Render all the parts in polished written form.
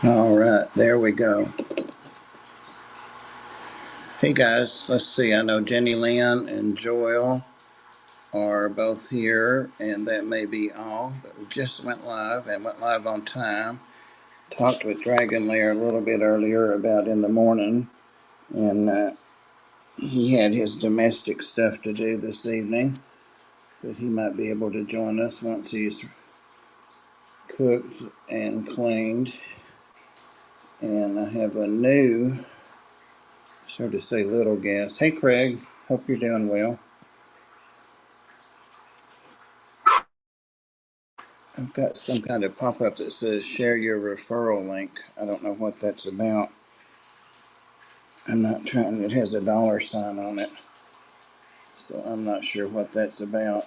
All right, there we go. Hey guys, let's see. I know Jenny Lynn and Joel are both here, and that may be all, but we just went live and went live on time. Talked with Dragonlair a little bit earlier about in the morning, and he had his domestic stuff to do this evening, but he might be able to join us once he's cooked and cleaned. And I have a new, sort of say little guest. Hey Craig, hope you're doing well. I've got some kind of pop-up that says share your referral link. I don't know what that's about. I'm not trying, it has a dollar sign on it, so I'm not sure what that's about.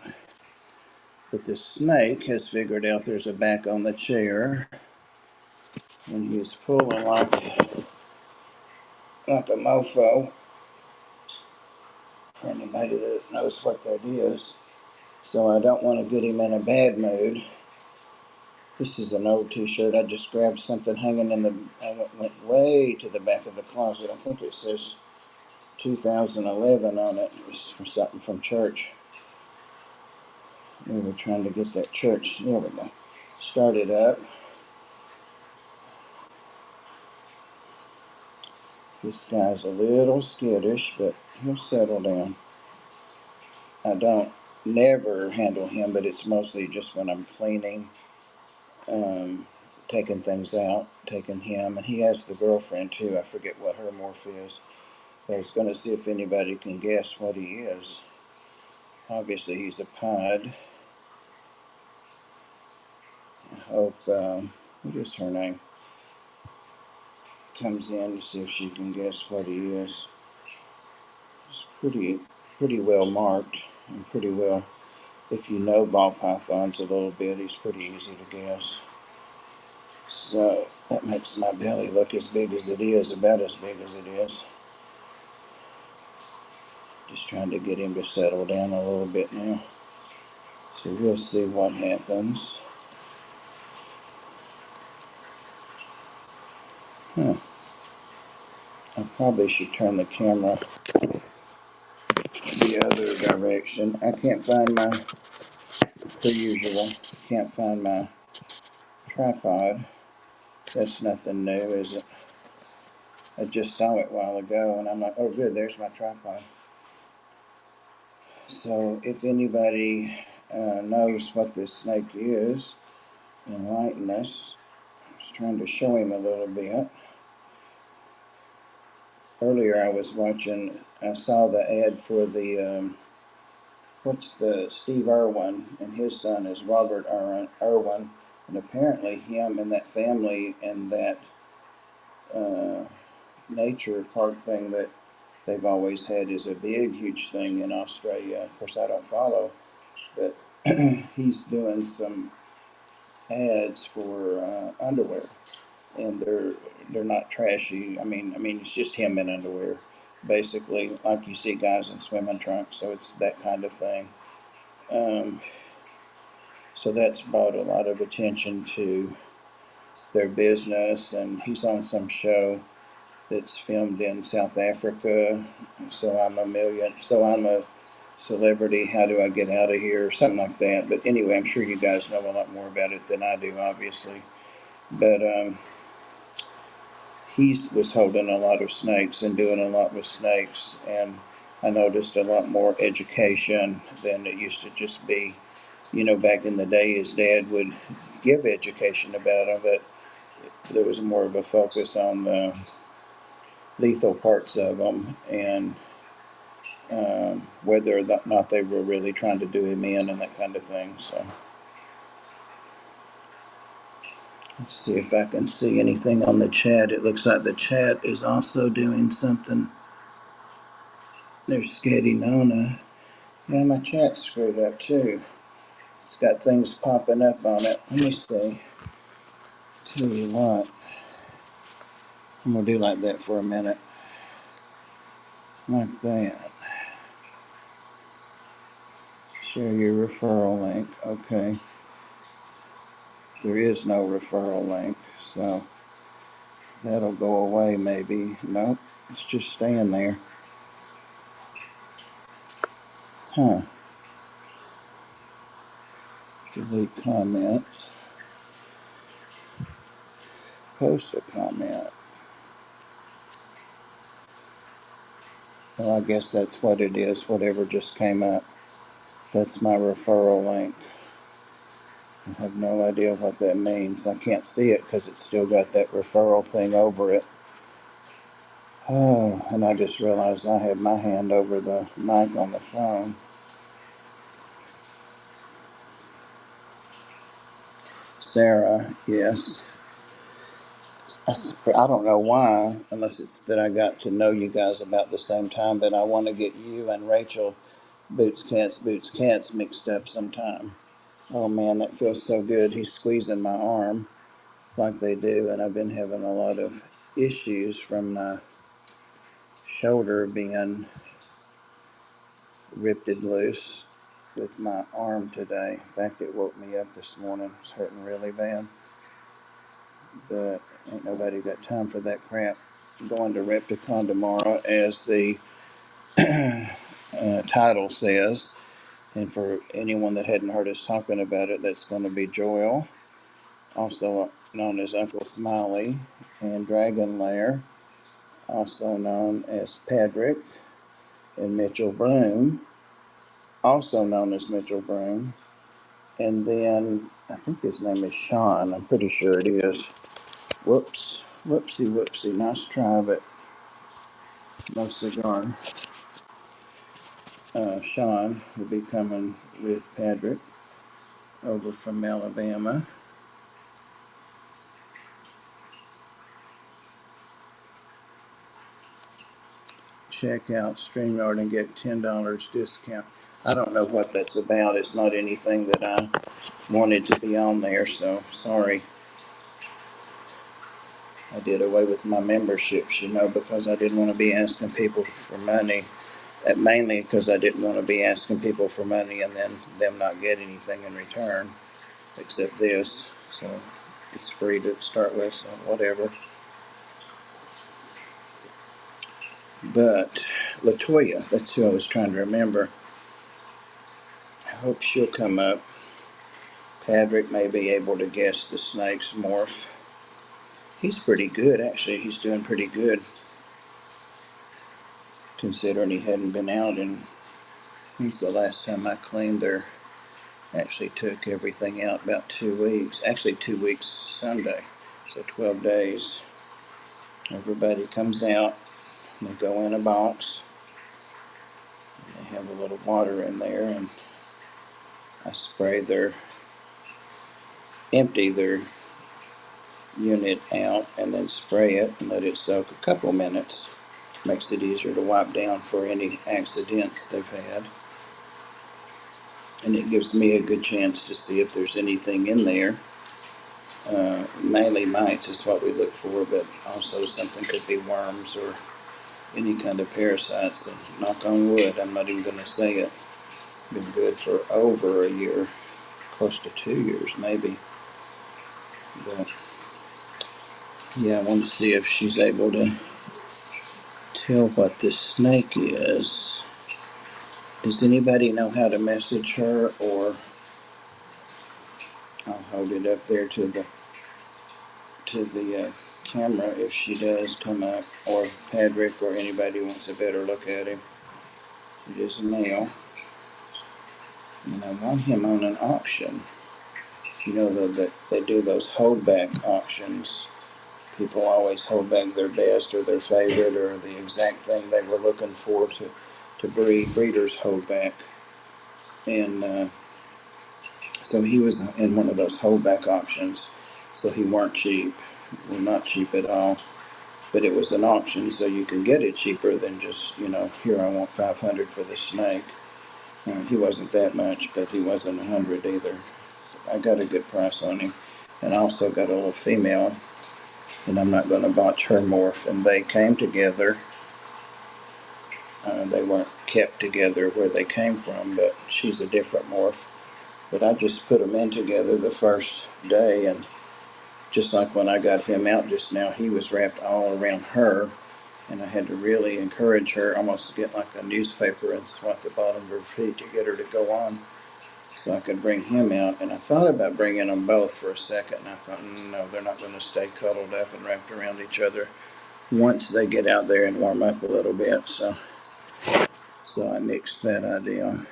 But the snake has figured out there's a back on the chair, and he's pulling like a mofo for anybody that knows what that is. So I don't want to get him in a bad mood. This is an old t-shirt. I just grabbed something hanging in the, I went way to the back of the closet. I think it says 2011 on it. It was for something from church. We were trying to get that church, there we go, started up. This guy's a little skittish, but he'll settle down. I don't never handle him, but it's mostly just when I'm cleaning, taking things out, taking him. And he has the girlfriend too. I forget what her morph is. I was going to see if anybody can guess what he is. Obviously, he's a pod. I hope, what is her name? Comes in to see if she can guess what he is. He's pretty well marked and pretty well, if you know ball pythons a little bit, he's pretty easy to guess. So that makes my belly look as big as it is, about as big as it is. Just trying to get him to settle down a little bit now. So we'll see what happens. Huh. I probably should turn the camera the other direction. I can't find my, per usual, can't find my tripod. That's nothing new, is it? I just saw it a while ago, and I'm like, oh good, there's my tripod. So if anybody knows what this snake is, enlighten us. I was trying to show him a little bit. Earlier I was watching, I saw the ad for the, what's the, Steve Irwin, and his son is Robert Irwin, and apparently him and that family and that nature park thing that they've always had is a big, huge thing in Australia. Of course, I don't follow, but he's doing some ads for underwear, and they're not trashy. I mean, it's just him in underwear, basically, like you see guys in swimming trunks. So it's that kind of thing. Um, so that's brought a lot of attention to their business, and he's on some show that's filmed in South Africa. So I'm a celebrity. How do I get out of here? Something like that. But anyway, I'm sure you guys know a lot more about it than I do, obviously. But he was holding a lot of snakes and doing a lot with snakes, and I noticed a lot more education than it used to just be. You know, back in the day, his dad would give education about them, but there was more of a focus on the lethal parts of them, and whether or not they were really trying to do him in and that kind of thing. So let's see if I can see anything on the chat. It looks like the chat is also doing something. There's Sketty Nona. Yeah, my chat's screwed up too. It's got things popping up on it. Let me see. Tell you what, I'm gonna do like that for a minute. Like that. Share your referral link. Okay. There is no referral link, so That'll go away maybe. Nope, it's just staying there. Huh. Delete comment. Post a comment. Well, I guess that's what it is. Whatever just came up. That's my referral link. I have no idea what that means. I can't see it because it's still got that referral thing over it. Oh, and I just realized I have my hand over the mic on the phone. Sarah, yes. I don't know why, unless it's that I got to know you guys about the same time, but I want to get you and Rachel Boots Cats mixed up sometime. Oh man, that feels so good. He's squeezing my arm like they do, and I've been having a lot of issues from my shoulder being ripped loose with my arm today. In fact, it woke me up this morning. It's hurting really bad, but ain't nobody got time for that crap. I'm going to Repticon tomorrow, as the title says, and for anyone that hadn't heard us talking about it, that's going to be Joel, also known as Uncle Smiley, and Dragonlair, also known as Patrick, and Mitchell Broome, also known as Mitchell Broome, and then I think his name is Sean. I'm pretty sure it is. Whoops, whoopsie. Nice try, but no cigar. Sean will be coming with Patrick over from Alabama. Check out StreamYard and get $10 discount. I don't know what that's about. It's not anything that I wanted to be on there, so sorry. I did away with my memberships, because I didn't want to be asking people for money. Mainly because I didn't want to be asking people for money and then them not get anything in return, except this. So it's free to start with, so whatever. But Latoya, that's who I was trying to remember. I hope she'll come up. Patrick may be able to guess the snake's morph. He's pretty good, actually. He's doing pretty good, considering he hadn't been out in, since the last time I cleaned there. Actually took everything out about 2 weeks. Actually 2 weeks Sunday. So 12 days. Everybody comes out. They go in a box. They have a little water in there, and I empty their unit out and then spray it and let it soak a couple minutes. Makes it easier to wipe down for any accidents they've had. And it gives me a good chance to see if there's anything in there. Mainly mites is what we look for, but also something could be worms or any kind of parasites. And knock on wood, I'm not even going to say it. Been good for over a year, close to 2 years maybe. But yeah, I want to see if she's able to tell what this snake is. Does anybody know how to message her? Or I'll hold it up there to the camera if she does come up, or Patrick, or anybody wants a better look at him. It is a male, and I want him on an auction. That they do those holdback auctions. People always hold back their best or their favorite or the exact thing they were looking for to breed. Breeders hold back. And so he was in one of those holdback auctions. So he weren't cheap. Well, not cheap at all. But it was an auction, so you can get it cheaper than just, here I want $500 for this snake. He wasn't that much, but he wasn't 100 either. So I got a good price on him. And I also got a little female, and I'm not going to botch her morph. And they came together. They weren't kept together where they came from, but she's a different morph. But I just put them in together the first day and just like when I got him out just now, he was wrapped all around her, and I had to really encourage her, almost get like a newspaper and swat the bottom of her feet to get her to go on so I could bring him out. And I thought about bringing them both for a second, and I thought, no, they're not going to stay cuddled up and wrapped around each other once they get out there and warm up a little bit. So I nixed that idea.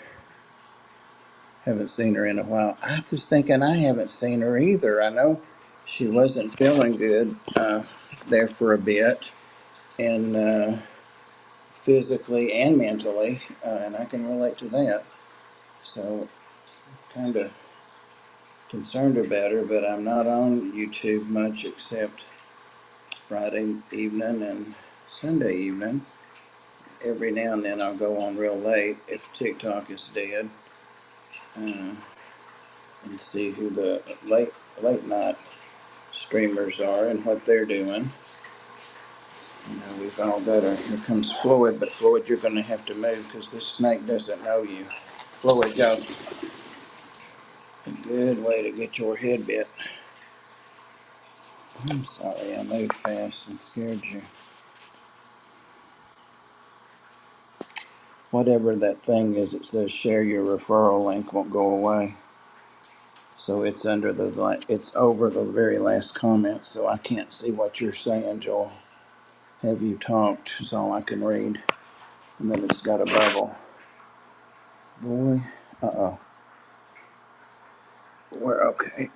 Haven't seen her in a while. I was thinking I haven't seen her either. I know she wasn't feeling good there for a bit, and physically and mentally, and I can relate to that. So kind of concerned about her, but I'm not on YouTube much except Friday evening and Sunday evening. Every now and then I'll go on real late if TikTok is dead, and see who the late night streamers are and what they're doing. You know, we've all got a, here comes Floyd, but Floyd, you're going to have to move because this snake doesn't know you. Floyd, go. A good way to get your head bit. I'm sorry, I moved fast and scared you. Whatever that thing is, it says share your referral link won't go away. So it's under it's over the very last comment, so I can't see what you're saying, Joel. Have you talked is all I can read. And then it's got a bubble. Boy, uh-oh. We're okay.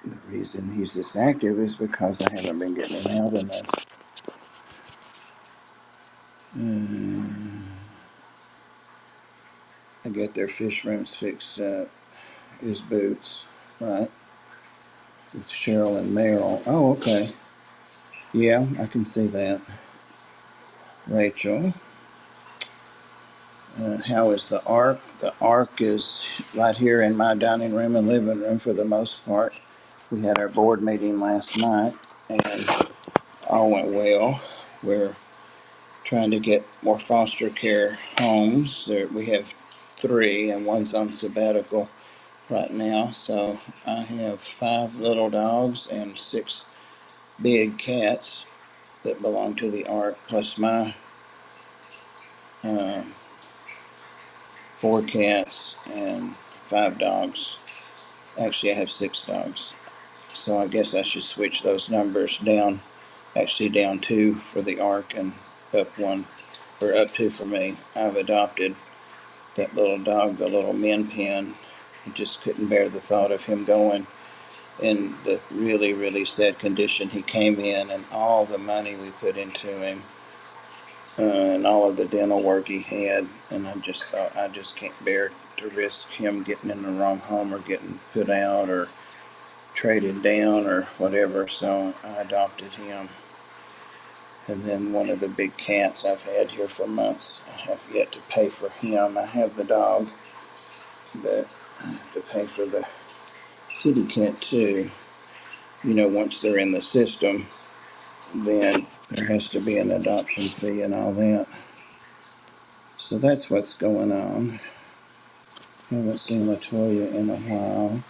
The reason he's this active is because I haven't been getting him out enough. I get their fish rooms fixed up. His boots, right? With Cheryl and Meryl. Oh, okay. Yeah, I can see that. Rachel. How is the Ark? The Ark is right here in my dining room and living room for the most part. We had our board meeting last night and all went well. We're trying to get more foster care homes. We have 3 and one's on sabbatical right now. So I have 5 little dogs and 6 big cats that belong to the Ark, plus my uh, 4 cats and 5 dogs. Actually, I have 6 dogs. So I guess I should switch those numbers down. Actually, down 2 for the Ark and up 1, or up 2 for me. I've adopted that little dog, the little Min Pin. I just couldn't bear the thought of him going in the really, really sad condition he came in, and all the money we put into him, and all of the dental work he had. And I just thought, I just can't bear to risk him getting in the wrong home or getting put out or traded down or whatever. So I adopted him. And then one of the big cats I've had here for months, I have yet to pay for him. I have the dog, but I have to pay for the kitty cat too. You know, once they're in the system, then there has to be an adoption fee and all that. So that's what's going on. Haven't seen Latoya in a while.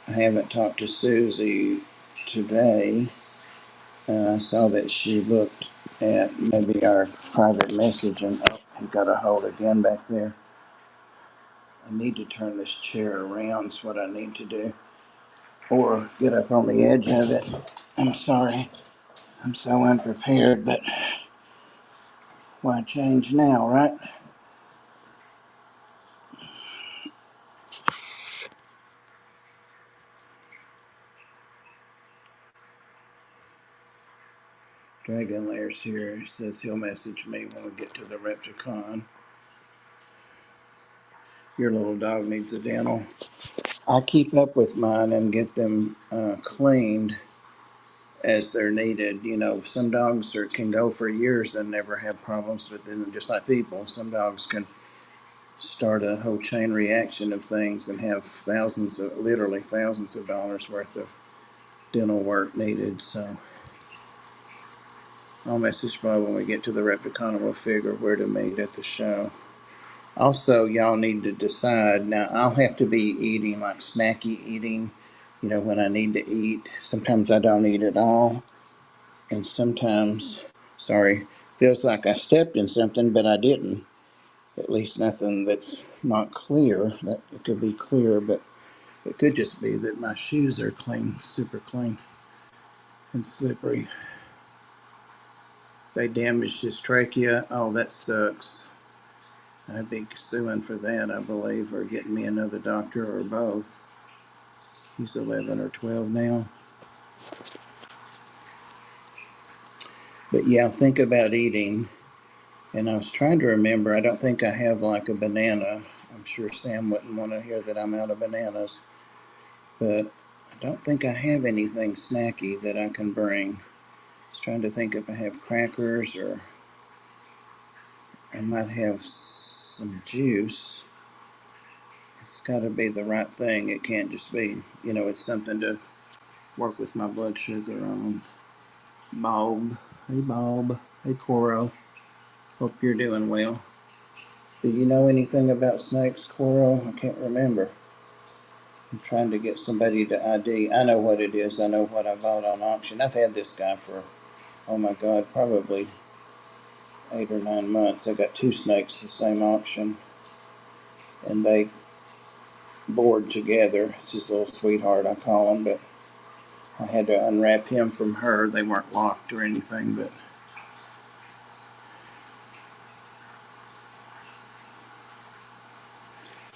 I haven't talked to Susie today. I saw that she looked at maybe our private message, and oh, he got a hold again back there. I need to turn this chair around is what I need to do, or get up on the edge of it. I'm sorry, I'm so unprepared, but why change now, right? Dragonlair's here. He says he'll message me when we get to the Repticon. Your little dog needs a dental. I keep up with mine and get them cleaned as they're needed. You know, some dogs can go for years and never have problems, but then just like people, some dogs can start a whole chain reaction of things and have literally thousands of dollars worth of dental work needed. So I'll message Bob when we get to the Repticon and we'll figure where to meet at the show. Also, y'all need to decide. Now, I'll have to be eating like snacky eating, when I need to eat. Sometimes I don't eat at all. And sometimes, sorry, feels like I stepped in something, but I didn't. At least nothing that's not clear. That it could be clear, but it could just be that my shoes are clean, super clean and slippery. They damaged his trachea. Oh, that sucks. I'd be suing for that, I believe, or getting me another doctor or both. He's 11 or 12 now. But yeah, think about eating. And I was trying to remember, I don't think I have like a banana. I'm sure Sam wouldn't want to hear that I'm out of bananas. But I don't think I have anything snacky that I can bring. I was trying to think if I have crackers or I might have some juice. It's got to be the right thing. It can't just be, it's something to work with my blood sugar on. Bob. Hey, Bob. Hey, Coro. Hope you're doing well. Do you know anything about snakes, Coro? I can't remember. I'm trying to get somebody to ID. I know what it is. I know what I bought on auction. I've had this guy for, oh my God, probably 8 or 9 months. I got two snakes the same auction, and they board together. It's his little sweetheart, I call him, but I had to unwrap him from her. They weren't locked or anything, but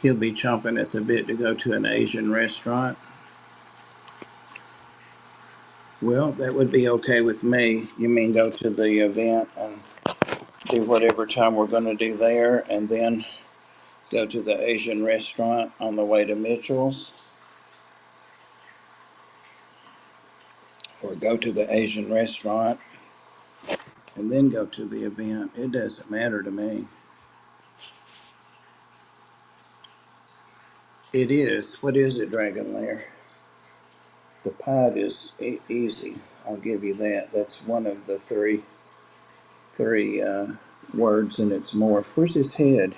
he'll be chomping at the bit to go to an Asian restaurant. Well, that would be okay with me. You mean go to the event and do whatever time we're going to do there, and then go to the Asian restaurant on the way to Mitchell's? Or go to the Asian restaurant and then go to the event? It doesn't matter to me. It is. What is it, Dragonlair? The pod is easy. I'll give you that. That's one of the three words in its morph. Where's his head?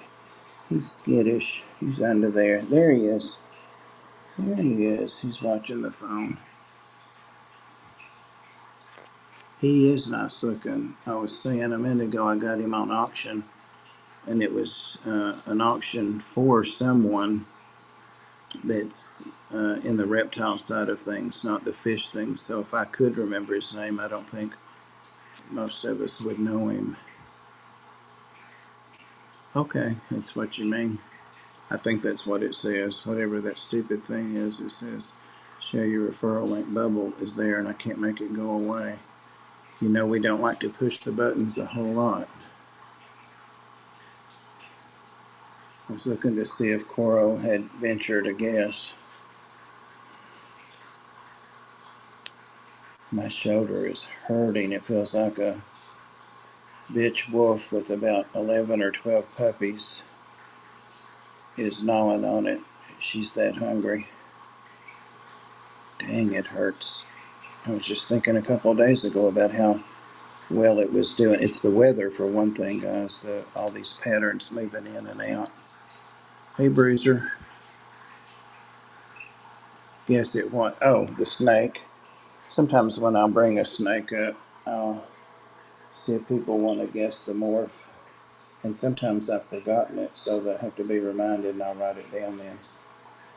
He's skittish. He's under there. There he is. There he is. He's watching the phone. He is nice looking. I was saying a minute ago I got him on auction, and it was an auction for someone that's in the reptile side of things, not the fish things. So if I could remember his name, I don't think most of us would know him. Okay, that's what you mean. I think that's what it says. Whatever that stupid thing is, it says share your referral link bubble is there, and I can't make it go away. We don't like to push the buttons a whole lot. I was looking to see if Coro had ventured a guess. My shoulder is hurting. It feels like a bitch wolf with about 11 or 12 puppies is gnawing on it. She's that hungry. Dang, it hurts. I was just thinking a couple of days ago about how well it was doing. It's the weather, for one thing, guys. All these patterns moving in and out. Hey, Bruiser. Guess it what? Oh, the snake. Sometimes when I bring a snake up, I'll see if people want to guess the morph. And sometimes I've forgotten it, so that I have to be reminded, and I'll write it down then.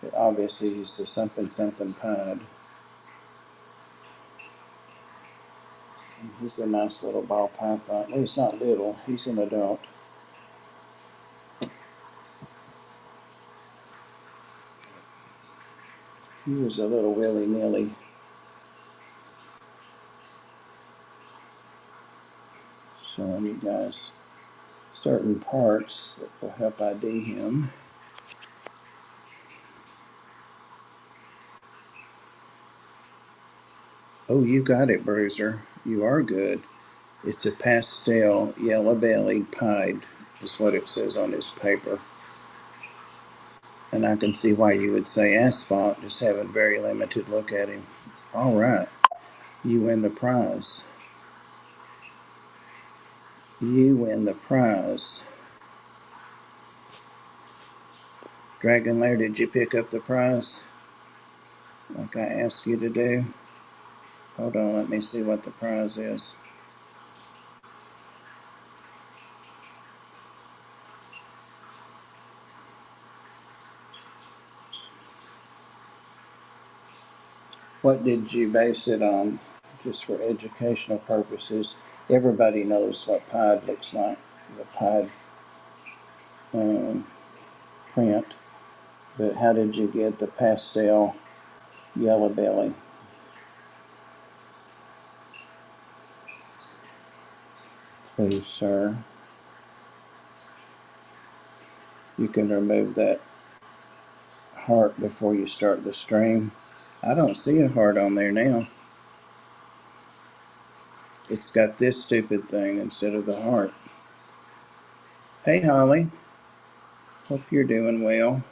But obviously he's the something something pod. And he's a nice little ball python. Well, he's not little, he's an adult. He was a little willy-nilly. Showing you guys certain parts that will help ID him. Oh, you got it, Bruiser. You are good. It's a pastel yellow-bellied pied, is what it says on his paper. And I can see why you would say asphalt, just having very limited look at him. All right, you win the prize. You win the prize. Dragonlair, did you pick up the prize like I asked you to do? Hold on, let me see what the prize is. What did you base it on? Just for educational purposes. Everybody knows what pied looks like, the pied print. But how did you get the pastel yellow belly? Please, sir. You can remove that heart before you start the stream. I don't see a heart on there now. It's got this stupid thing instead of the heart. Hey, Holly. Hope you're doing well.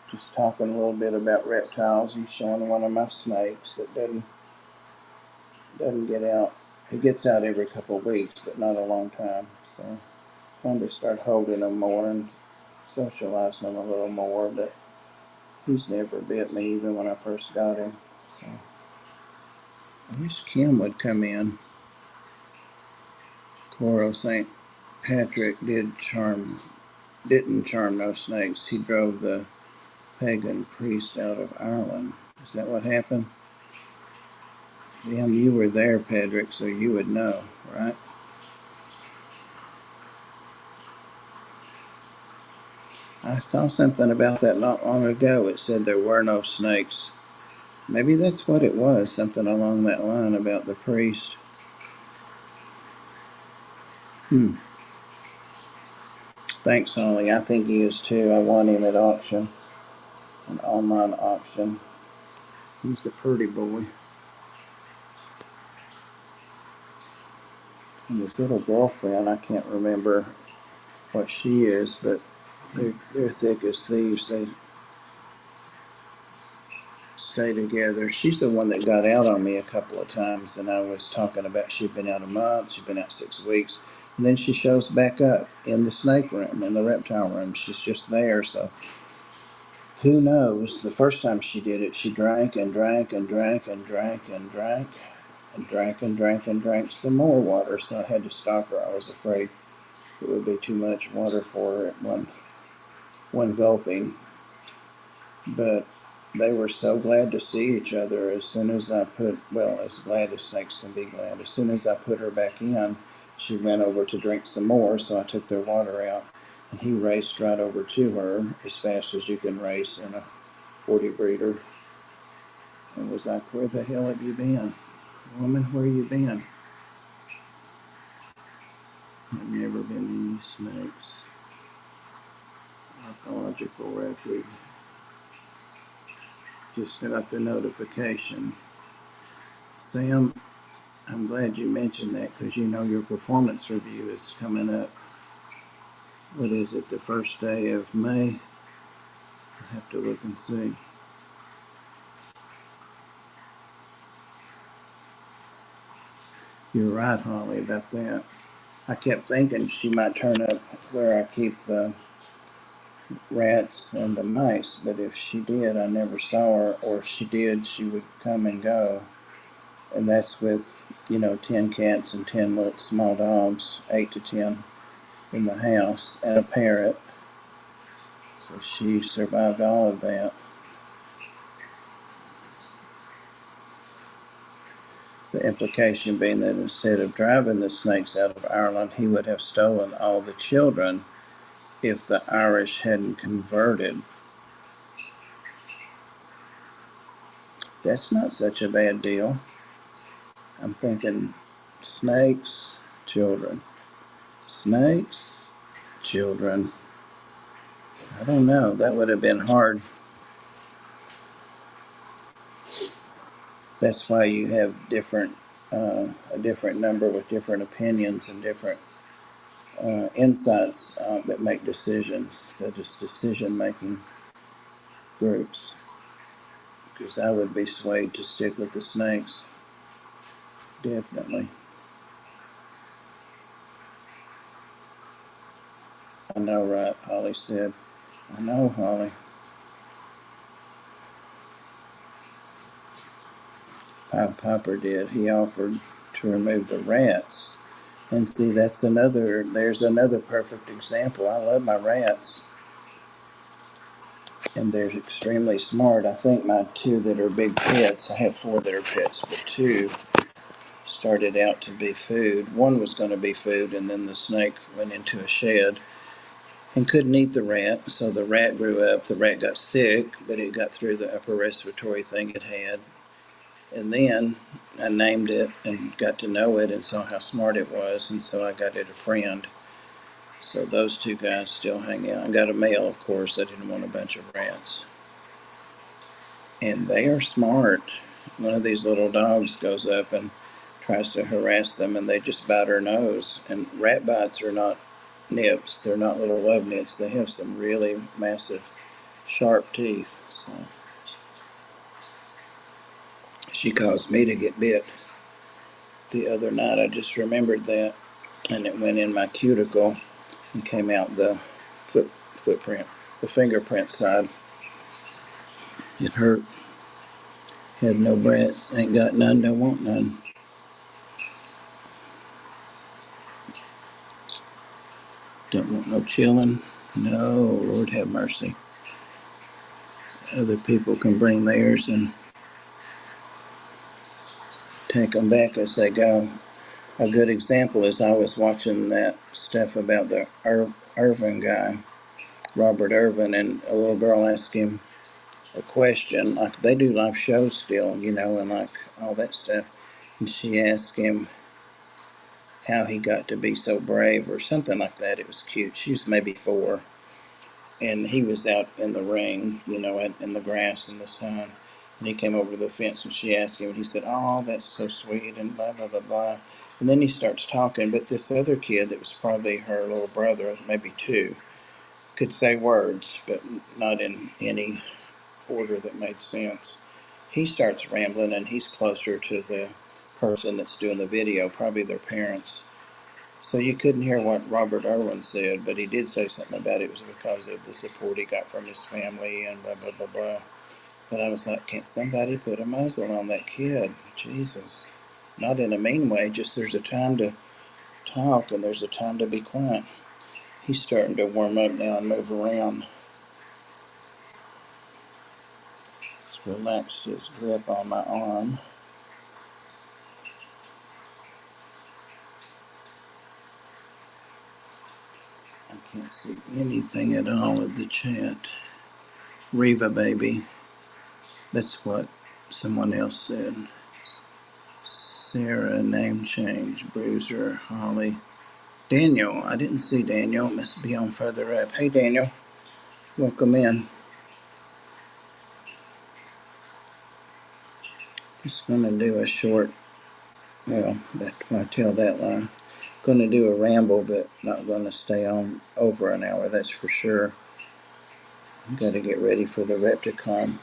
Just talking a little bit about reptiles. He's showing one of my snakes that doesn't get out. He gets out every couple of weeks, but not a long time. So trying to start holding him more and socializing him a little more. But he's never bit me, even when I first got him. So I wish Kim would come in. Coro St. Patrick didn't charm no snakes. He drove the pagan priest out of Ireland. Is that what happened? Damn, you were there, Patrick, so you would know, right? I saw something about that not long ago. It said there were no snakes. Maybe that's what it was, something along that line about the priest. Thanks, Holly. I think he is too. I won him at auction, an online auction. He's a pretty boy. And his little girlfriend, I can't remember what she is, but they're thick as thieves. They stay together. She's the one that got out on me a couple of times, and I was talking about she'd been out a month, she'd been out 6 weeks, and then she shows back up in the snake room, in the reptile room. She's just there, so who knows? The first time she did it, she drank and drank and drank and drank and drank and drank and drank and drank some more water, so I had to stop her. I was afraid it would be too much water for her at one gulping. But they were so glad to see each other as soon as I as glad as snakes can be glad. As soon as I put her back in, she went over to drink some more, so I took their water out, and he raced right over to her as fast as you can race in a 40 breeder, and was like, "Where the hell have you been? Woman, where you been?" I've never been to any snakes. Archaeological record. Just got the notification. Sam, I'm glad you mentioned that because you know your performance review is coming up. What is it, the first day of May? I'll have to look and see. You're right, Holly, about that. I kept thinking she might turn up where I keep the rats and the mice, but if she did, I never saw her, or if she did, she would come and go. And that's with, 10 cats and 10 little small dogs, 8 to 10 in the house, and a parrot. So she survived all of that. The implication being that instead of driving the snakes out of Ireland, he would have stolen all the children if the Irish hadn't converted. That's not such a bad deal. I'm thinking snakes, children. Snakes, children. I don't know. That would have been hard. That's why you have a different number with different opinions and different insights that make decisions. That is decision-making groups. Because I would be swayed to stick with the snakes. Definitely. I know, right? Holly said. I know, Holly. Popper did. He offered to remove the rats. And see, there's another perfect example. I love my rats. And they're extremely smart. I think my two that are big pets, I have four that are pets, but two started out to be food. One was going to be food, and then the snake went into a shed and couldn't eat the rat. So the rat grew up. The rat got sick, but it got through the upper respiratory thing it had. And then I named it and got to know it and saw how smart it was, and so I got it a friend. So those two guys still hang out. I got a male, of course. I didn't want a bunch of rats. And they are smart. One of these little dogs goes up and tries to harass them, and they just bite her nose. And rat bites are not nips. They're not little love nits. They have some really massive, sharp teeth. So she caused me to get bit the other night. I just remembered that, and it went in my cuticle and came out the footprint, the fingerprint side. It hurt. Had no breaths. Ain't got none. Don't want none. Don't want no chilling. No, Lord have mercy. Other people can bring theirs and take them back as they go. A good example is I was watching that stuff about the Irvin guy, Robert Irvin, and a little girl asked him a question. Like they do live shows still, and like all that stuff. And she asked him how he got to be so brave or something like that. It was cute. She was maybe 4. And he was out in the ring, in the grass in the sun. And he came over to the fence and she asked him, and he said, "Oh, that's so sweet," and blah, blah, blah, blah. And then he starts talking, but this other kid that was probably her little brother, maybe 2, could say words, but not in any order that made sense. He starts rambling, and he's closer to the person that's doing the video, probably their parents. So you couldn't hear what Robert Irwin said, but he did say something about it was because of the support he got from his family and blah, blah, blah, blah. But I was like, can't somebody put a muzzle on that kid? Jesus. Not in a mean way, just there's a time to talk and there's a time to be quiet. He's starting to warm up now and move around. He's relaxed his grip on my arm. I can't see anything at all of the chat. Reva, baby. That's what someone else said. Sarah, name change. Bruiser, Holly. Daniel, I didn't see Daniel. It must be on further up. Hey, Daniel. Welcome in. Just going to do a short, well, I tell that lie. Going to do a ramble, but not going to stay on over an hour, that's for sure. I've got to get ready for the Repticon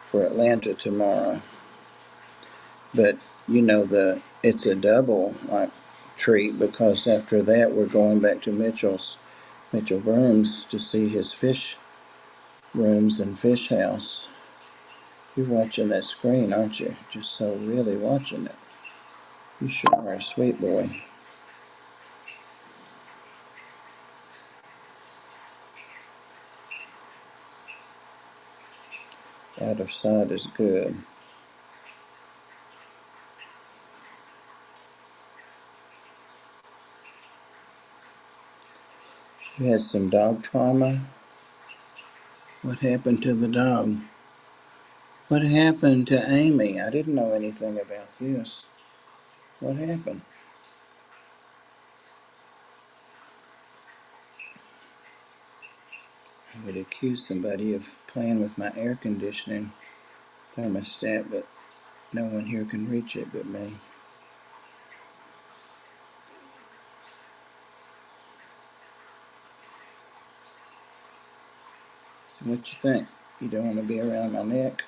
for Atlanta tomorrow. But, it's a double, like, treat, because after that we're going back to Mitchell Broome's to see his fish rooms and fish house. You're watching that screen, aren't you? Just so really watching it. You sure are a sweet boy. Out of sight is good. You had some dog trauma? What happened to the dog? What happened to Amy? I didn't know anything about this. What happened? I would accuse somebody of playing with my air conditioning thermostat, but no one here can reach it but me. So what you think? You don't want to be around my neck?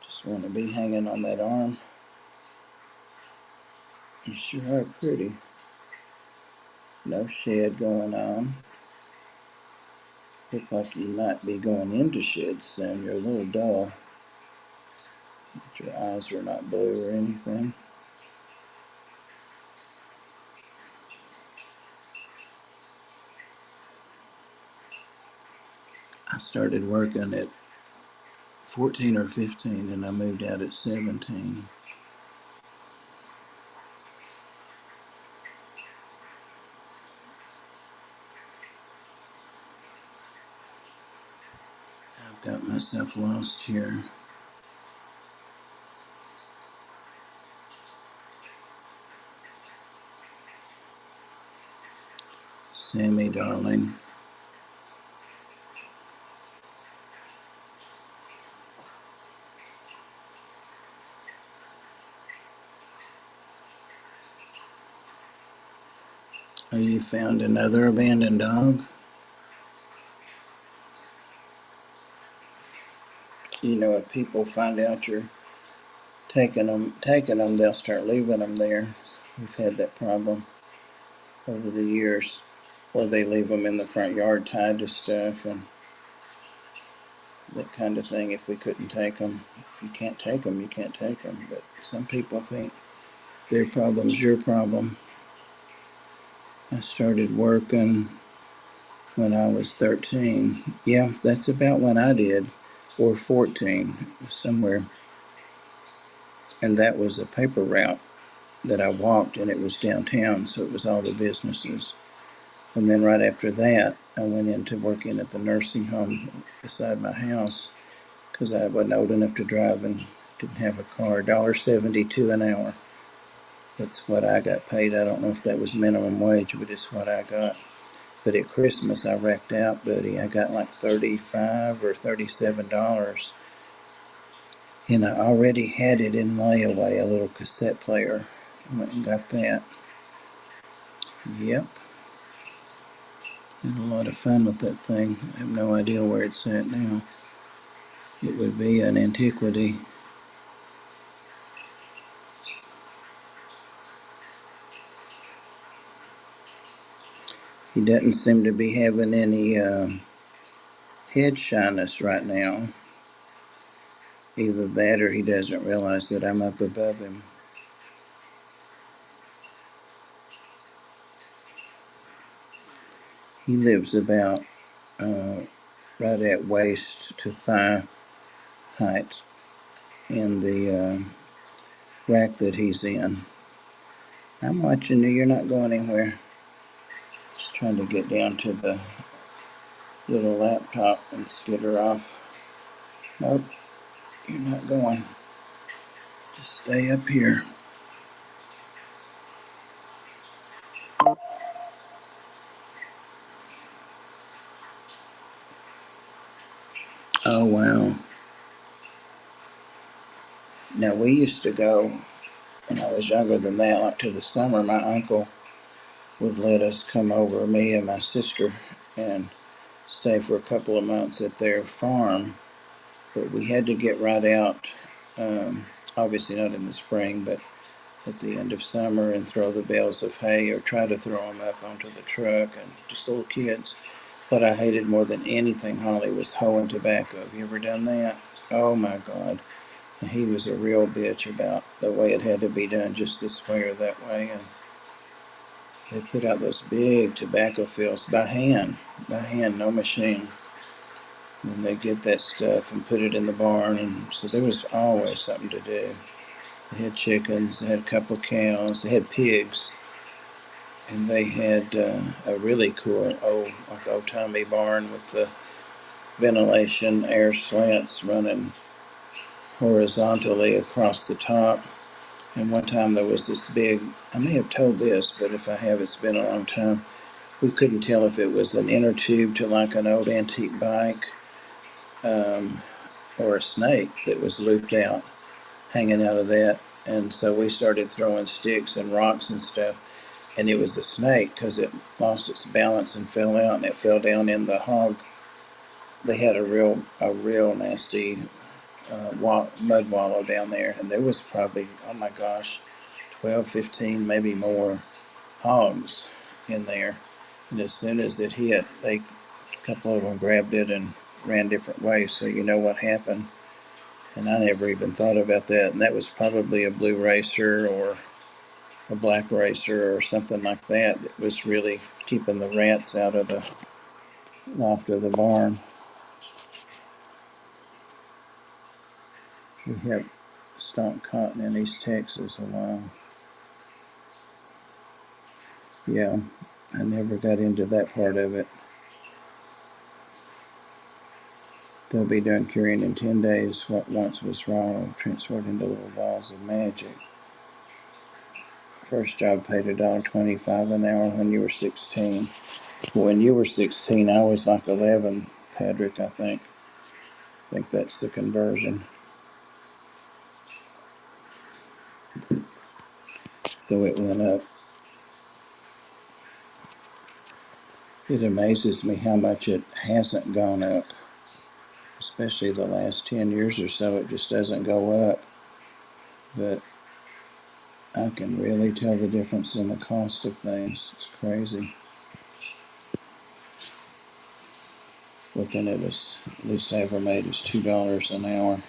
Just want to be hanging on that arm? You sure are pretty. No shed going on. Look like you might be going into shed soon. You're a little dull. But your eyes are not blue or anything. I started working at 14 or 15 and I moved out at 17. I've got myself lost here. Sammy, darling. Oh, you found another abandoned dog? You know, if people find out you're taking them, they'll start leaving them there. We've had that problem over the years, where they leave them in the front yard tied to stuff and that kind of thing. If we couldn't take them, if you can't take them, you can't take them. But some people think their problem's your problem. I started working when I was 13. Yeah, that's about when I did, or 14, somewhere. And that was a paper route that I walked, and it was downtown, so it was all the businesses. And then right after that, I went into working at the nursing home beside my house because I wasn't old enough to drive and didn't have a car. $1.72 an hour. That's what I got paid. I don't know if that was minimum wage, but it's what I got. But at Christmas, I racked out, buddy. I got like $35 or $37. And I already had it in layaway, a little cassette player. I went and got that. Yep. Had a lot of fun with that thing. I have no idea where it's at now. It would be an antiquity. He doesn't seem to be having any head shyness right now. Either that or he doesn't realize that I'm up above him. He lives about right at waist to thigh height in the rack that he's in. I'm watching you. You're not going anywhere. Just trying to get down to the little laptop and skitter off. Nope, you're not going. Just stay up here. Oh, wow. Now, we used to go, when I was younger than that, like to the summer, my uncle would let us come over, me and my sister, and stay for a couple of months at their farm. But we had to get right out, obviously not in the spring, but at the end of summer and throw the bales of hay or try to throw them up onto the truck, and just little kids. What I hated more than anything, Holly, was hoeing tobacco. Have you ever done that? Oh my God. And he was a real bitch about the way it had to be done, just this way or that way. And they put out those big tobacco fields by hand, no machine. And they get that stuff and put it in the barn. And so there was always something to do. They had chickens, they had a couple of cows, they had pigs. And they had a really cool old-timey barn with the ventilation, air slants running horizontally across the top. And one time there was this big, I may have told this, but if I have, it's been a long time. We couldn't tell if it was an inner tube to like an old antique bike or a snake that was looped out, hanging out of that. And so we started throwing sticks and rocks and stuff. And it was a snake because it lost its balance and fell out, and it fell down in the hog. They had a real nasty mud wallow down there, and there was probably, oh my gosh, 12, 15, maybe more hogs in there. And as soon as it hit, they A couple of them grabbed it and ran different ways, so you know what happened. And I never even thought about that. And that was probably a blue racer or a black racer or something like that that was really keeping the rats out of the loft of the barn. We have stomped cotton in East Texas a while. Yeah, I never got into that part of it. They'll be done curing in 10 days. What once was raw transferred into little balls of magic. First job paid $1.25 an hour when you were 16. When you were 16, I was like 11, Patrick, I think. I think that's the conversion. So it went up. It amazes me how much it hasn't gone up, especially the last 10 years or so. It just doesn't go up. But I can really tell the difference in the cost of things. It's crazy. Looking at us, least I ever made is $2 an hour.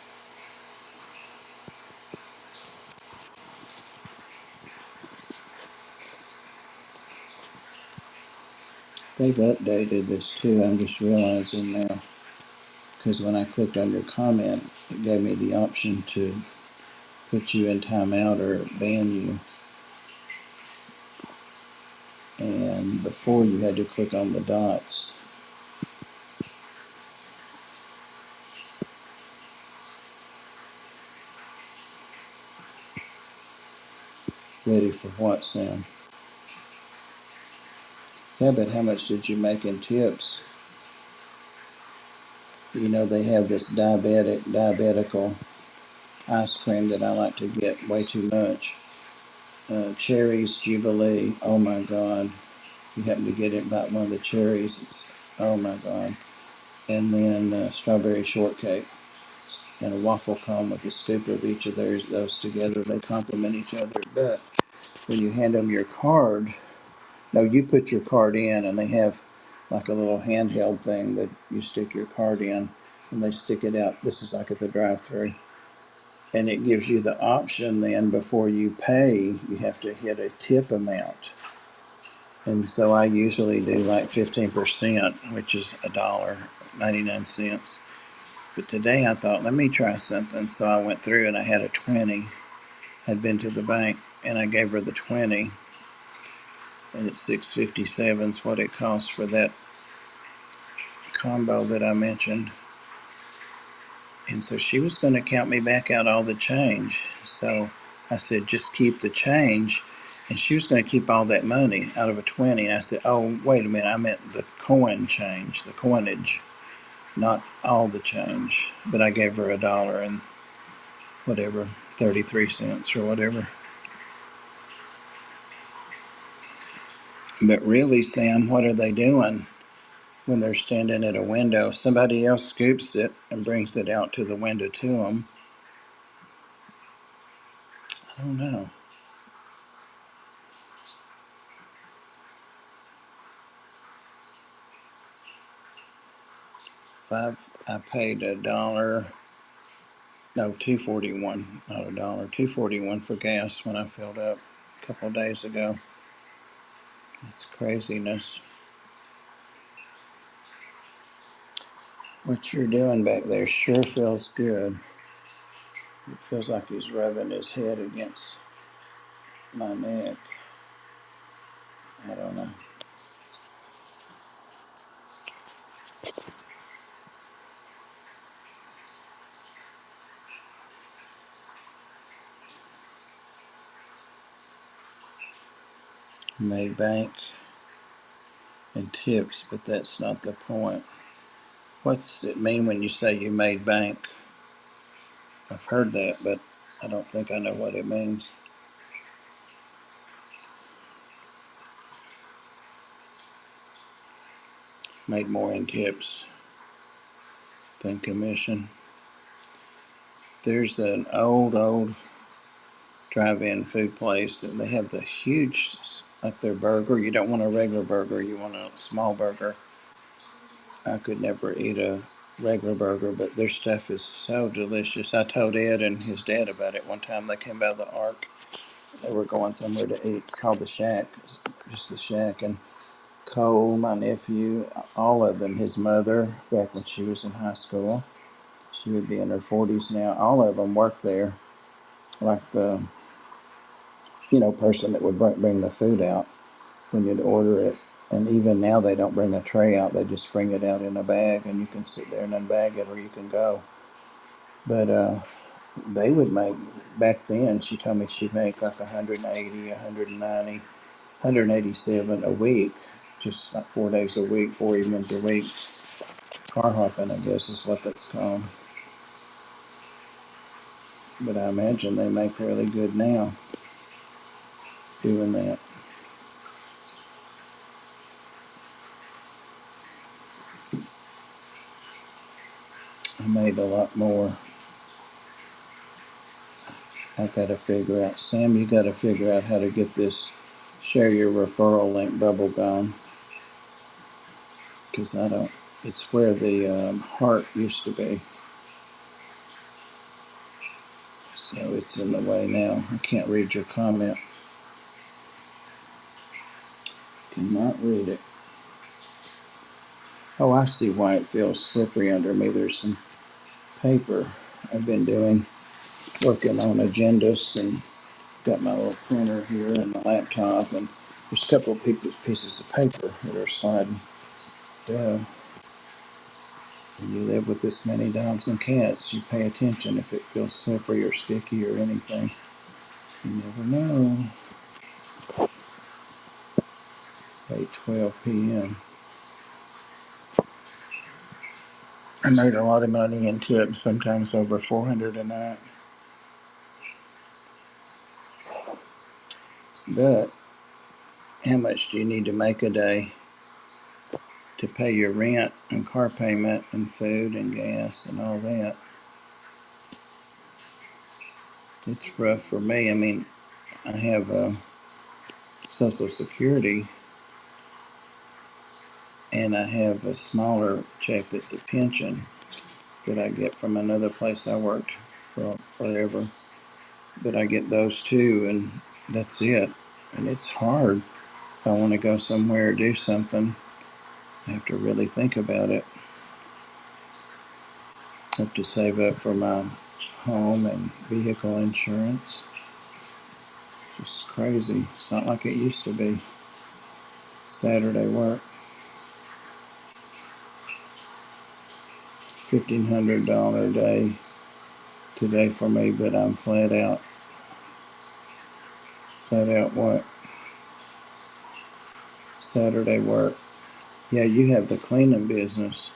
They've updated this too, I'm just realizing now. Because when I clicked on your comment, it gave me the option to put you in timeout or ban you. And before you had to click on the dots. Ready for what, Sam? Yeah, but how much did you make in tips? You know, they have this diabetical ice cream that I like to get way too much. Cherries Jubilee, oh my God. You happen to get it about one of the cherries, it's, oh my God. And then strawberry shortcake and a waffle cone with a scoop of each of those together. They complement each other. But when you hand them your card, no, you put your card in and they have like a little handheld thing that you stick your card in and they stick it out. This is like at the drive-thru. And it gives you the option then before you pay, you have to hit a tip amount. And so I usually do like 15%, which is $1.99. But today I thought, let me try something. So I went through and I had a 20. I'd been to the bank and I gave her the 20. And it's $6.57 is what it costs for that combo that I mentioned. And so she was going to count me back out all the change. So I said, just keep the change. And she was going to keep all that money out of a 20. And I said, oh, wait a minute. I meant the coin change, the coinage, not all the change. But I gave her $1 and whatever, 33 cents or whatever. But really, Sam, what are they doing when they're standing at a window? Somebody else scoops it and brings it out to the window to them. I don't know. I paid $1, no, 2.41, not $1, 2.41 for gas when I filled up a couple of days ago. It's craziness. What you're doing back there sure feels good. It feels like he's rubbing his head against my neck. I don't know. Made bank and tips, but that's not the point. What's it mean when you say you made bank? I've heard that, but I don't think I know what it means. Made more in tips than commission. There's an old drive-in food place and they have the huge, like their burger. You don't want a regular burger, you want a small burger. I could never eat a regular burger, but their stuff is so delicious. I told Ed and his dad about it one time. They came by the Ark. They were going somewhere to eat. It's called the Shack, it's just the Shack. And Cole, my nephew, all of them, his mother, back when she was in high school, she would be in her 40s now. All of them worked there, like the person that would bring the food out when you'd order it. And even now they don't bring a tray out. They just bring it out in a bag, and you can sit there and unbag it, or you can go. But they would make, back then, she told me she'd make like 180, 190, 187 a week, just like 4 days a week, 4 evenings a week. Car hopping, I guess, is what that's called. But I imagine they make really good now doing that. I made a lot more. I've got to figure out, Sam, you got to figure out how to get this, share your referral link bubble gum, because I don't, it's where the heart used to be. So it's in the way now. I can't read your comment. Cannot read it. Oh, I see why it feels slippery under me. There's some paper I've been working on agendas, and got my little printer here and my laptop, and there's a couple of pieces of paper that are sliding. Duh. When you live with this many dogs and cats, you pay attention if it feels slippery or sticky or anything. You never know. 8:12 p.m. I made a lot of money in tips, sometimes over 400 a night. But how much do you need to make a day to pay your rent and car payment and food and gas and all that? It's rough for me. I mean, I have Social Security, and I have a smaller check that's a pension that I get from another place I worked for forever. But I get those two, and that's it. And it's hard. If I want to go somewhere or do something, I have to really think about it. I have to save up for my home and vehicle insurance. It's just crazy. It's not like it used to be. Saturday work, $1,500 a day today for me, but I'm flat out. Flat out what? Saturday work. Yeah, you have the cleaning business.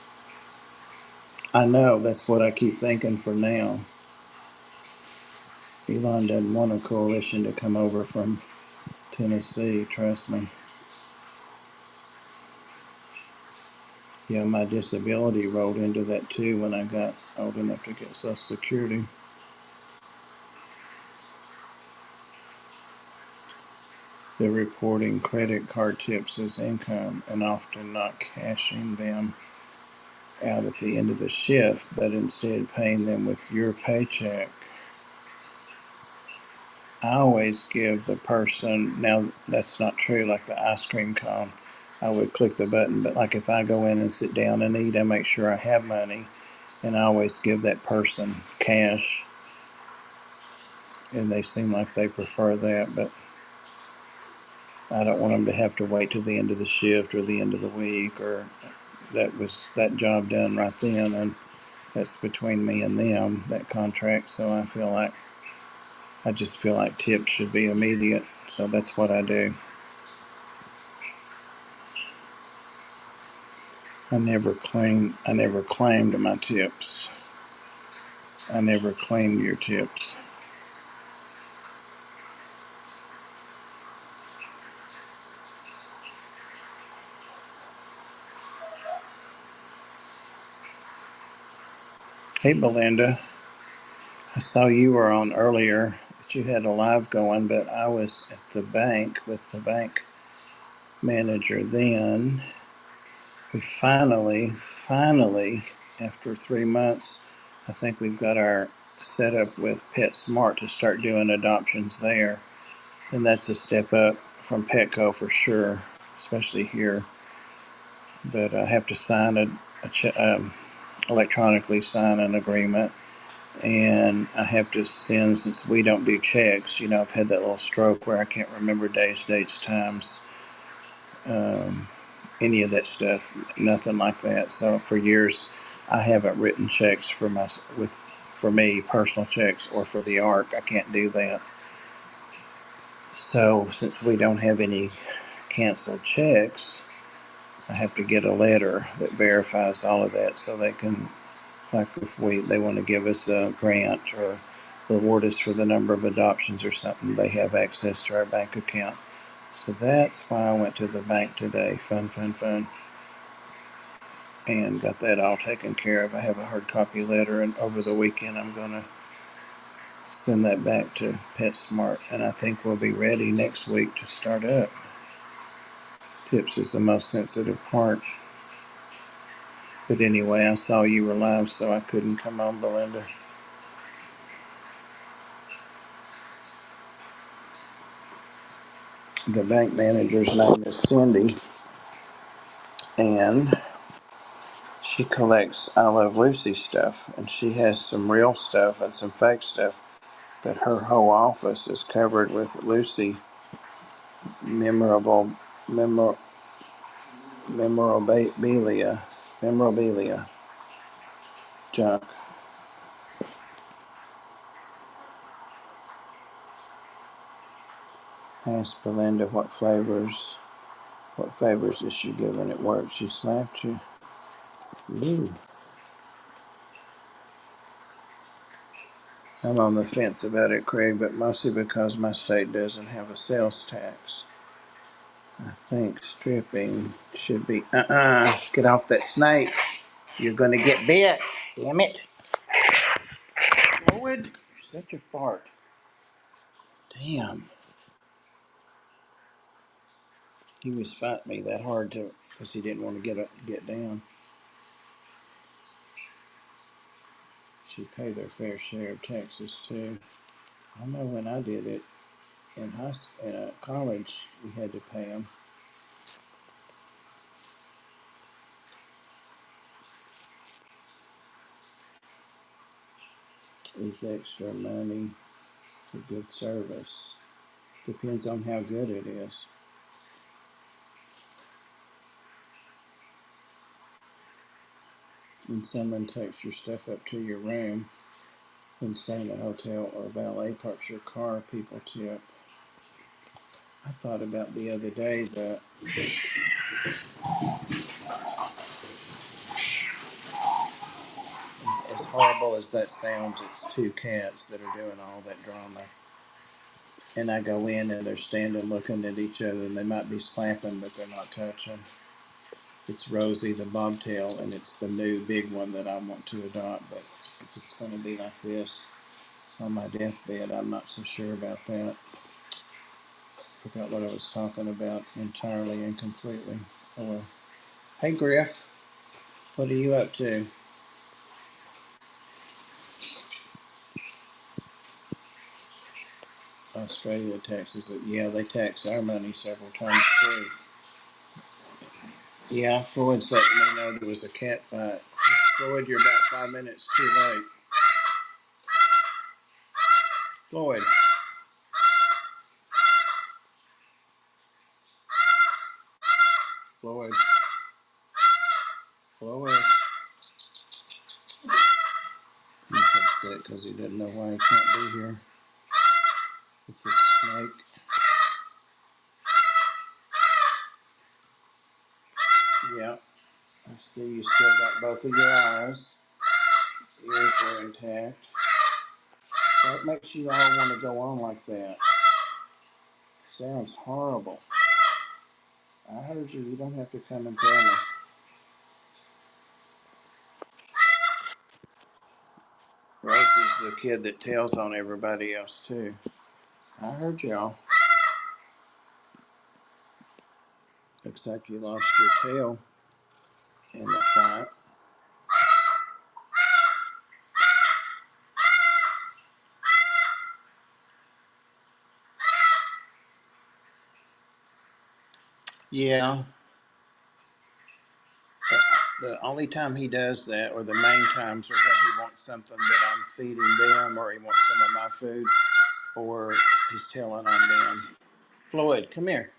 I know, that's what I keep thinking for now. Elon doesn't want a coalition to come over from Tennessee, trust me. Yeah, my disability rolled into that too when I got old enough to get Social Security. They're reporting credit card tips as income and often not cashing them out at the end of the shift, but instead paying them with your paycheck. I always give the person, now that's not true, like the ice cream cone, I would click the button, but like if I go in and sit down and eat, I make sure I have money, and I always give that person cash, and they seem like they prefer that, but I don't want them to have to wait till the end of the shift or the end of the week, or that job done right then, and that's between me and them, that contract. So I just feel like tips should be immediate. So that's what I do. I never claimed my tips. I never claimed your tips. Hey Belinda, I saw you were on earlier, that you had a live going, but I was at the bank with the bank manager then. We finally finally, after 3 months, I think we've got our set up with PetSmart to start doing adoptions there. And that's a step up from Petco for sure, especially here. But I have to sign electronically sign an agreement, and I have to send, since we don't do checks. I've had that little stroke where I can't remember days, dates, times, um, any of that stuff, nothing like that. So for years, I haven't written checks for me, personal checks, or for the ARC. I can't do that. So since we don't have any canceled checks, I have to get a letter that verifies all of that, so they can, like, if they want to give us a grant or reward us for the number of adoptions or something, they have access to our bank account. So that's why I went to the bank today. Fun, fun, fun. And got that all taken care of. I have a hard copy letter, and over the weekend I'm going to send that back to PetSmart, and I think we'll be ready next week to start up. Tips is the most sensitive part. But anyway, I saw you were live, so I couldn't come on, Belinda. The bank manager's name is Cindy, and she collects I Love Lucy stuff, and she has some real stuff and some fake stuff, but her whole office is covered with Lucy memorable memor, memorabilia junk. Asked Belinda what favors is she giving at work. She slapped you. Ooh. I'm on the fence about it, Craig, but mostly because my state doesn't have a sales tax. I think stripping should be, get off that snake. You're gonna get bit. Damn it. Lloyd, you're such a fart. Damn. He was fighting me that hard because he didn't want to get down. Should pay their fair share of taxes too. I know when I did it in college, we had to pay them. Is extra money for good service? Depends on how good it is. When someone takes your stuff up to your room, when staying at a hotel or valet parks your car, people tip. I thought about the other day that as horrible as that sounds, it's two cats that are doing all that drama. And I go in and they're standing looking at each other, and they might be slapping, but they're not touching. It's Rosie the bobtail, and it's the new big one that I want to adopt. But if it's going to be like this on my deathbed, I'm not so sure about that. Forgot what I was talking about entirely and completely. Oh well. Hey Griff, what are you up to? Australia taxes it. Yeah, they tax our money several times too. Yeah, Floyd's letting me know there was a cat fight. Floyd, you're about 5 minutes too late. Floyd. Floyd. Floyd. He's upset because he doesn't know why he can't be here with the snake. Yeah, I see you still got both of your eyes. Ears are intact. What makes you all want to go on like that? Sounds horrible. I heard you. You don't have to come and tell me. Rosie's the kid that tells on everybody else too. I heard y'all. Looks like you lost your tail in the fight. Yeah, the only time he does that, or the main times, are when he wants something that I'm feeding them, or he wants some of my food, or he's telling on them. Floyd, come here.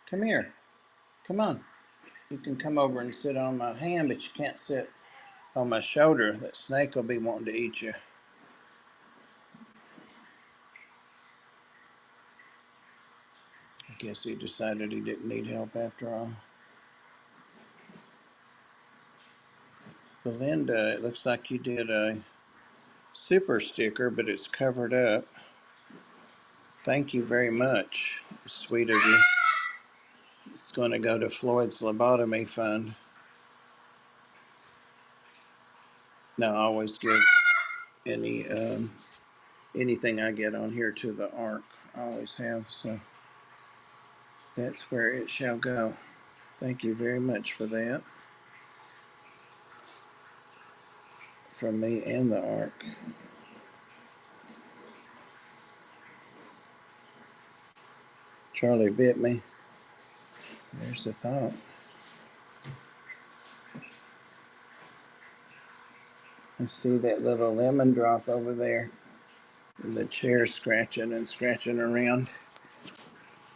Come here. Come on. You can come over and sit on my hand, but you can't sit on my shoulder. That snake will be wanting to eat you. I guess he decided he didn't need help after all. Belinda, it looks like you did a super sticker, but it's covered up. Thank you very much. Sweet of you. It's going to go to Floyd's lobotomy fund. Now, I always give any anything I get on here to the ARC. I always have, so that's where it shall go. Thank you very much for that. From me and the ARC. Charlie bit me. There's the thought. I see that little lemon drop over there in the chair scratching and scratching around,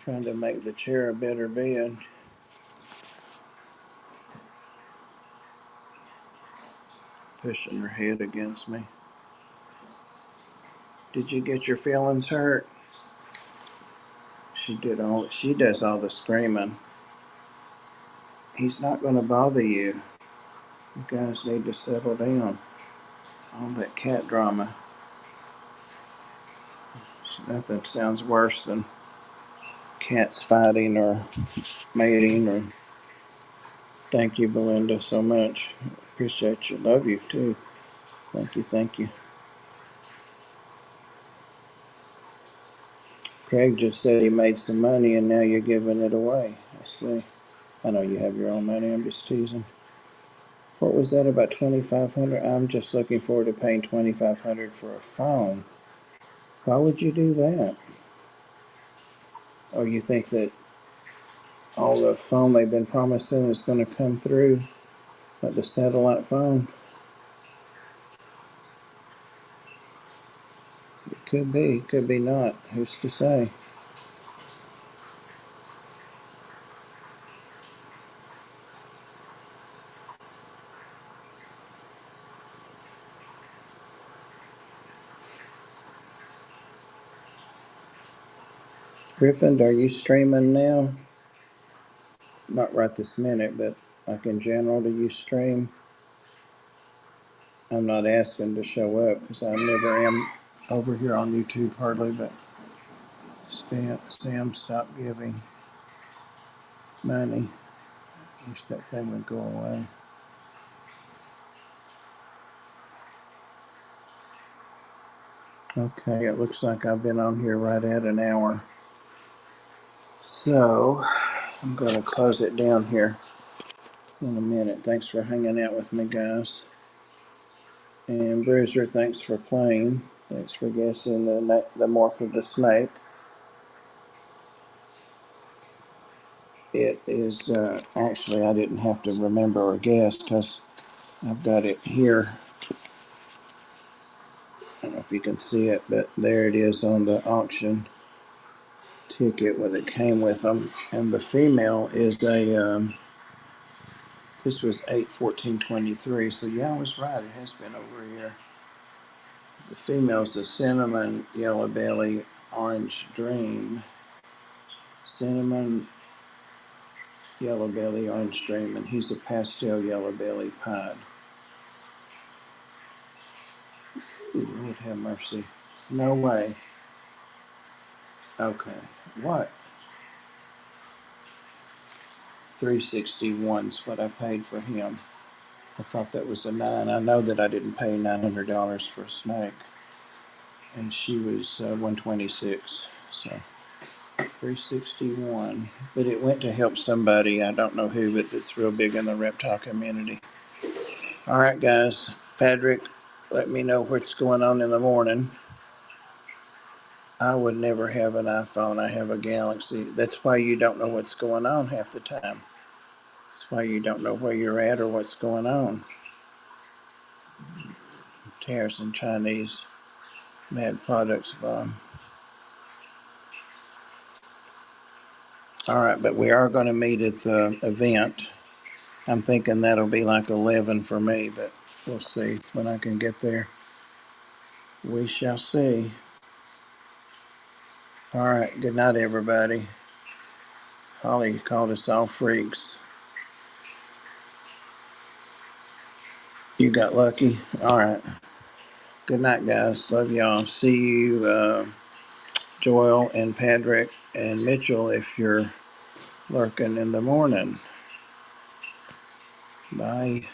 trying to make the chair a better bed. Pushing her head against me. Did you get your feelings hurt? She does all the screaming. He's not going to bother you. You guys need to settle down. All that cat drama. Nothing sounds worse than cats fighting or mating. Or thank you, Belinda, so much. Appreciate you. Love you too. Thank you, thank you. Craig just said he made some money and now you're giving it away. I see. I know you have your own money. I'm just teasing. What was that about 2,500? I'm just looking forward to paying 2,500 for a phone. Why would you do that? Or you think that all the phone they've been promising is going to come through, like the satellite phone? It could be not. Who's to say? Griffin, are you streaming now? Not right this minute, but like in general, do you stream? I'm not asking to show up because I never am over here on YouTube hardly, but Sam stopped giving money. Wish that thing would go away. Okay, it looks like I've been on here right at an hour. So I'm going to close it down here in a minute. Thanks for hanging out with me, guys. And Bruiser, thanks for playing. Thanks for guessing the morph of the snake. It is actually, I didn't have to remember or guess because I've got it here. I don't know if you can see it, but there it is on the auction ticket when it came with them. And the female is this was 8/14/23. So yeah, I was right. It has been over a year. The female's a cinnamon yellow belly orange dream. Cinnamon yellow belly orange dream, and he's a pastel yellow belly pied. Ooh, Lord have mercy. No way. Okay. What? 361's what I paid for him. I thought that was a 9. I know that I didn't pay $900 for a snake. And she was 126. So 361. But it went to help somebody. I don't know who, but that's real big in the reptile community. All right, guys. Patrick, let me know what's going on in the morning. I would never have an iPhone. I have a Galaxy. That's why you don't know what's going on half the time. That's why you don't know where you're at or what's going on. Tariffs and Chinese mad products bomb. All right, but we are going to meet at the event. I'm thinking that'll be like 11 for me, but we'll see when I can get there. We shall see. All right, good night, everybody. Holly called us all freaks. You got lucky? All right. Good night, guys. Love y'all. See you, Joel and Patrick and Mitchell, if you're lurking in the morning. Bye.